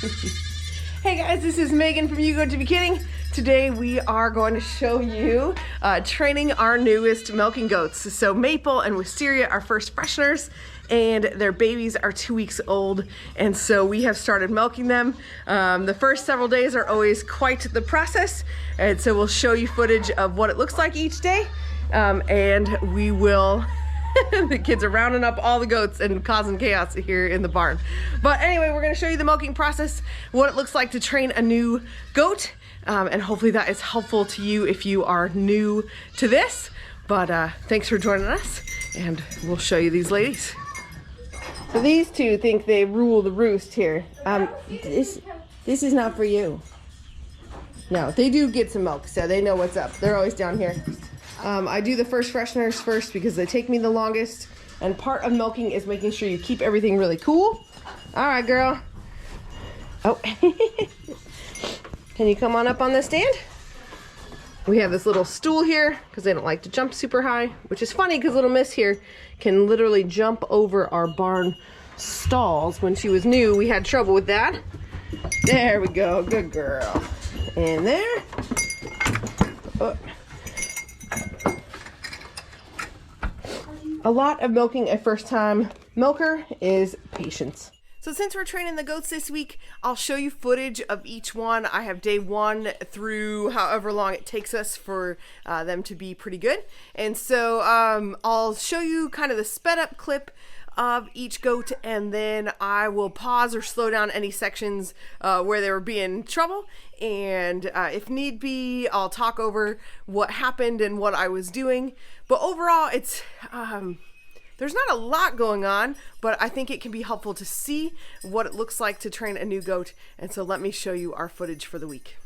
Hey guys, this is Megan from You Go to Be Kidding. Today we are going to show you training our newest milking goats. So Maple and Wisteria are first fresheners, and their babies are 2 weeks old, and so we have started milking them. The first several days are always quite the process, and so we'll show you footage of what it looks like each day, and we will the kids are rounding up all the goats and causing chaos here in the barn. But anyway, we're gonna show you the milking process, what it looks like to train a new goat, and hopefully that is helpful to you if you are new to this. But thanks for joining us, and we'll show you these ladies. So these two think they rule the roost here. This is not for you. No, they do get some milk, so they know what's up. They're always down here. I do the first fresheners first because they take me the longest, and part of milking is making sure you keep everything really cool. All right, girl. Oh, can you come on up on the stand? We have this little stool here because they don't like to jump super high, which is funny because little miss here can literally jump over our barn stalls. When she was new, we had trouble with that. There we go, good girl. In there. Oh. A lot of milking a first-time milker is patience. So since we're training the goats this week, I'll show you footage of each one. I have day 1 through however long it takes us for them to be pretty good. And so I'll show you kind of the sped up clip of each goat, and then I will pause or slow down any sections where they were being trouble, and if need be, I'll talk over what happened and what I was doing. But overall, it's there's not a lot going on, but I think it can be helpful to see what it looks like to train a new goat, and so let me show you our footage for the week.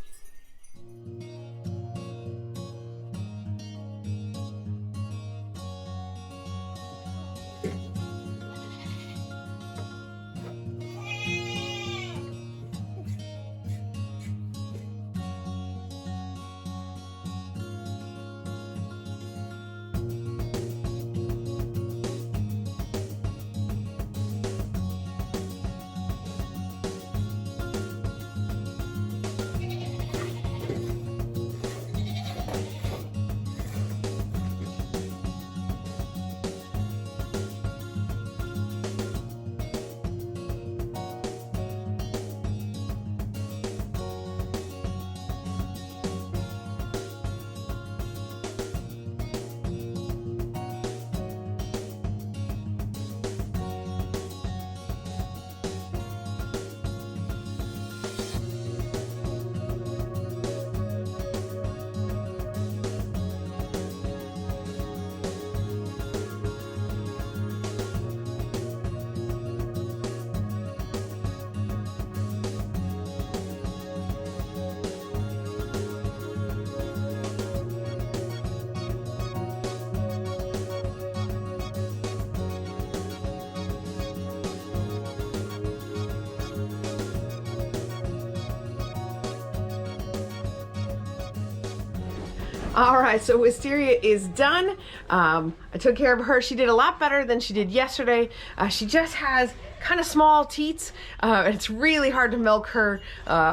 All right, so Wisteria is done. I took care of her. She did a lot better than she did yesterday. She just has kind of small teats. It's really hard to milk her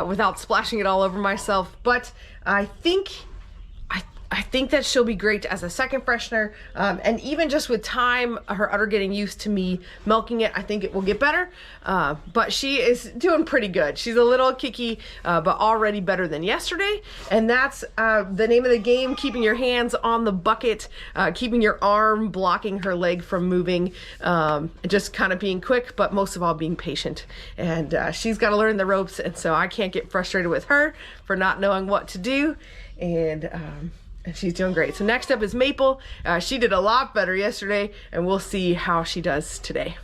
without splashing it all over myself, but I think that she'll be great as a second freshener, and even just with time, her udder getting used to me milking it, I think it will get better. But she is doing pretty good. She's a little kicky, but already better than yesterday. And that's the name of the game, keeping your hands on the bucket, keeping your arm blocking her leg from moving, just kind of being quick, but most of all being patient. And she's got to learn the ropes, and so I can't get frustrated with her for not knowing what to do. And she's doing great. So next up is Maple. She did a lot better yesterday, and we'll see how she does today.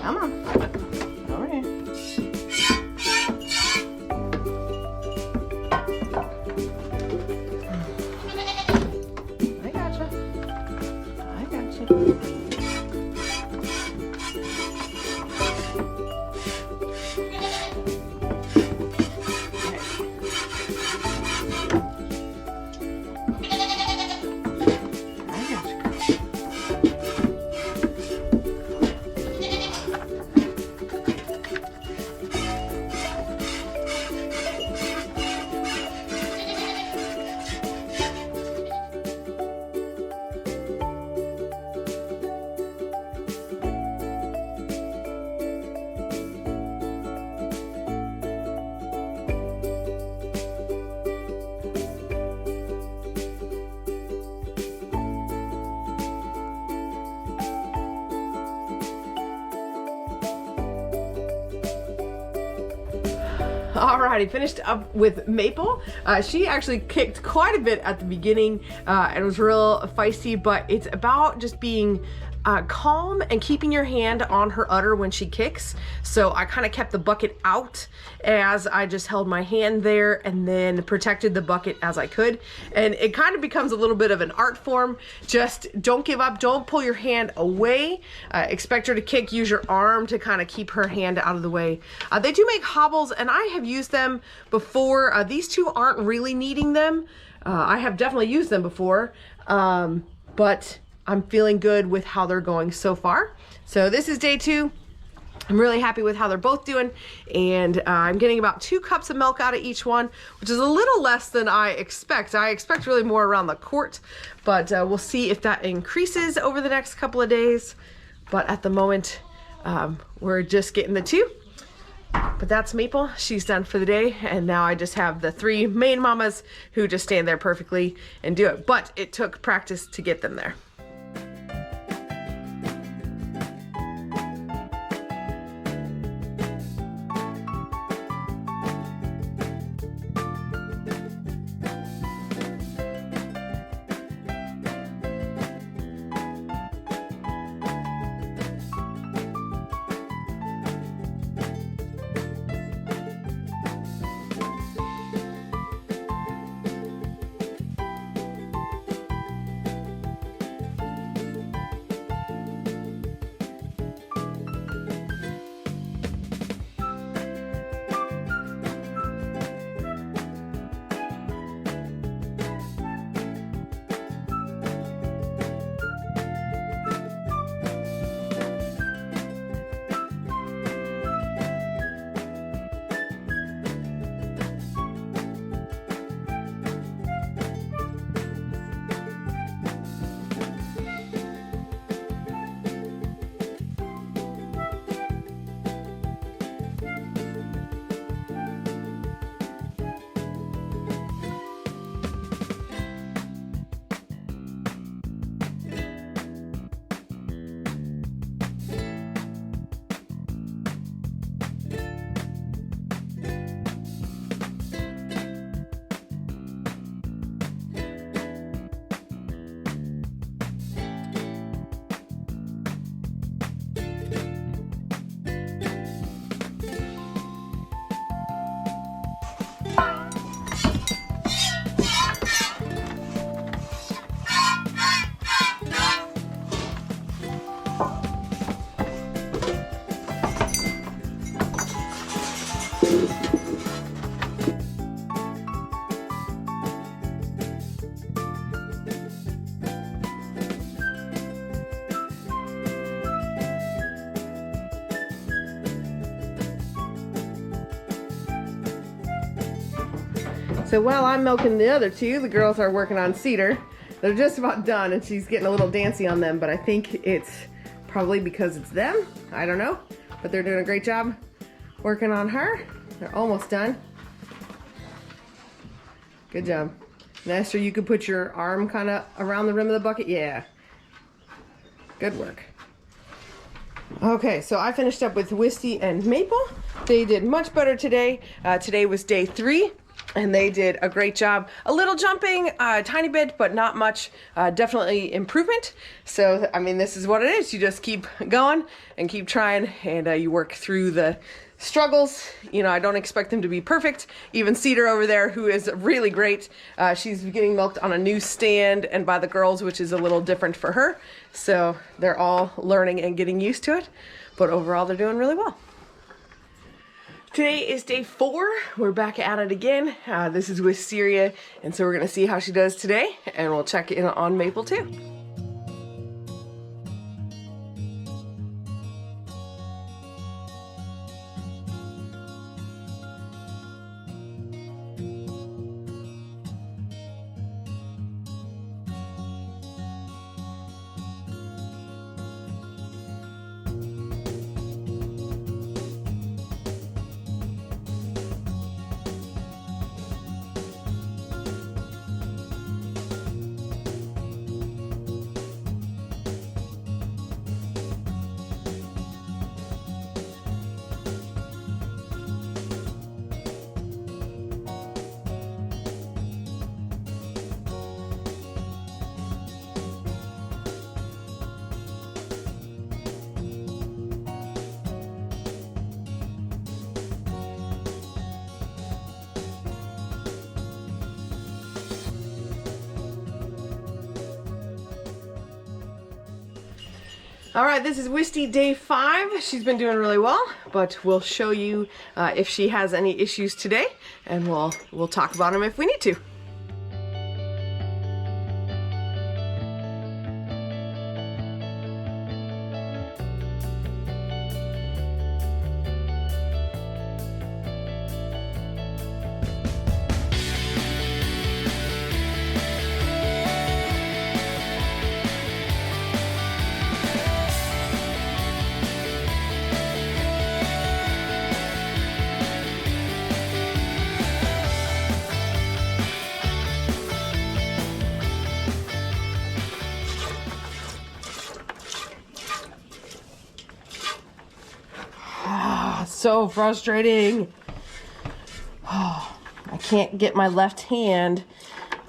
Come on. Over here. I gotcha. Alrighty, finished up with Maple. She actually kicked quite a bit at the beginning and was real feisty, but it's about just being calm and keeping your hand on her udder when she kicks. So I kind of kept the bucket out as I just held my hand there and then protected the bucket as I could. And it kind of becomes a little bit of an art form. Just don't give up, don't pull your hand away. Expect her to kick, use your arm to kind of keep her hand out of the way. They do make hobbles and I have used them before. These two aren't really needing them. I have definitely used them before, but I'm feeling good with how they're going so far. So this is day 2. I'm really happy with how they're both doing, and I'm getting about 2 cups of milk out of each one, which is a little less than I expect. I expect really more around the quart, but we'll see if that increases over the next couple of days. But at the moment, we're just getting the 2. But that's Maple. She's done for the day, and now I just have the 3 main mamas who just stand there perfectly and do it. But it took practice to get them there. So while I'm milking the other 2, the girls are working on Cedar. They're just about done and she's getting a little dancy on them, but I think it's probably because it's them. I don't know, but they're doing a great job working on her. They're almost done. Good job. Nestor, you could put your arm kind of around the rim of the bucket. Yeah. Good work. Okay, so I finished up with Wisty and Maple. They did much better today. Today was day 3. And they did a great job. A little jumping, a tiny bit, but not much. Definitely improvement. So, I mean, this is what it is. You just keep going and keep trying, and you work through the struggles. You know, I don't expect them to be perfect. Even Cedar over there, who is really great, she's getting milked on a new stand and by the girls, which is a little different for her. So they're all learning and getting used to it. But overall, they're doing really well. Today is day 4. We're back at it again. This is with Syria, and so we're going to see how she does today, and we'll check in on Maple too. All right, this is Wisty day 5. She's been doing really well, but we'll show you if she has any issues today, and we'll talk about them if we need to. So frustrating. Oh, I can't get my left hand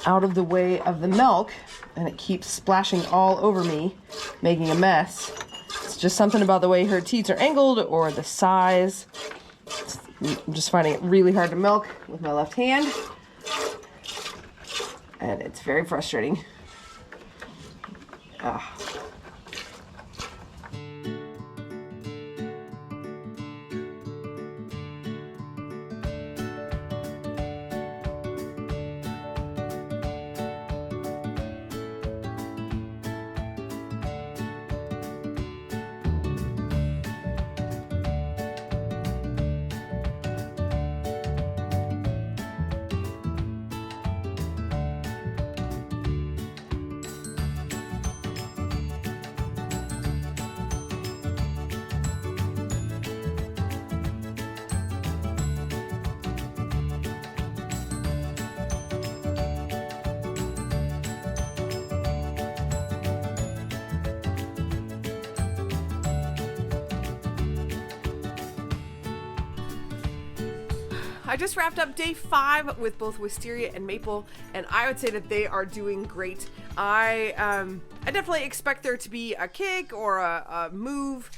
out of the way of the milk, and it keeps splashing all over me, making a mess. It's just something about the way her teats are angled or the size. I'm just finding it really hard to milk with my left hand, and it's very frustrating. Ah. I just wrapped up day 5 with both Wisteria and Maple, and I would say that they are doing great. I definitely expect there to be a kick or a move,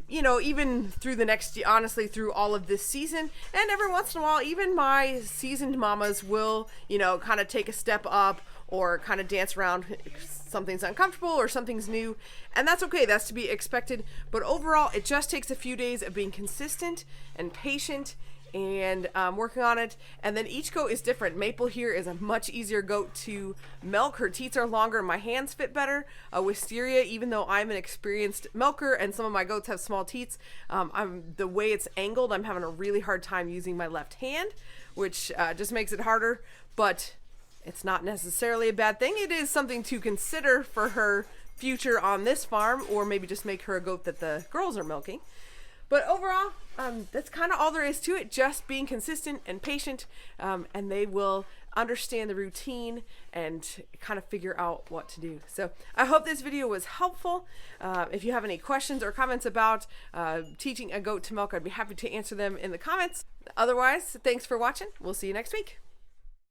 you know, even through the next, honestly, through all of this season. And every once in a while, even my seasoned mamas will, you know, kind of take a step up or kind of dance around if something's uncomfortable or something's new. And that's okay, that's to be expected. But overall, it just takes a few days of being consistent and patient and working on it. And then each goat is different. Maple here is a much easier goat to milk. Her teats are longer and my hands fit better. Wisteria, even though I'm an experienced milker and some of my goats have small teats, the way it's angled, I'm having a really hard time using my left hand, which just makes it harder. But it's not necessarily a bad thing. It is something to consider for her future on this farm, or maybe just make her a goat that the girls are milking. But overall, that's kind of all there is to it, just being consistent and patient, and they will understand the routine and kind of figure out what to do. So I hope this video was helpful. If you have any questions or comments about teaching a goat to milk, I'd be happy to answer them in the comments. Otherwise, thanks for watching. We'll see you next week.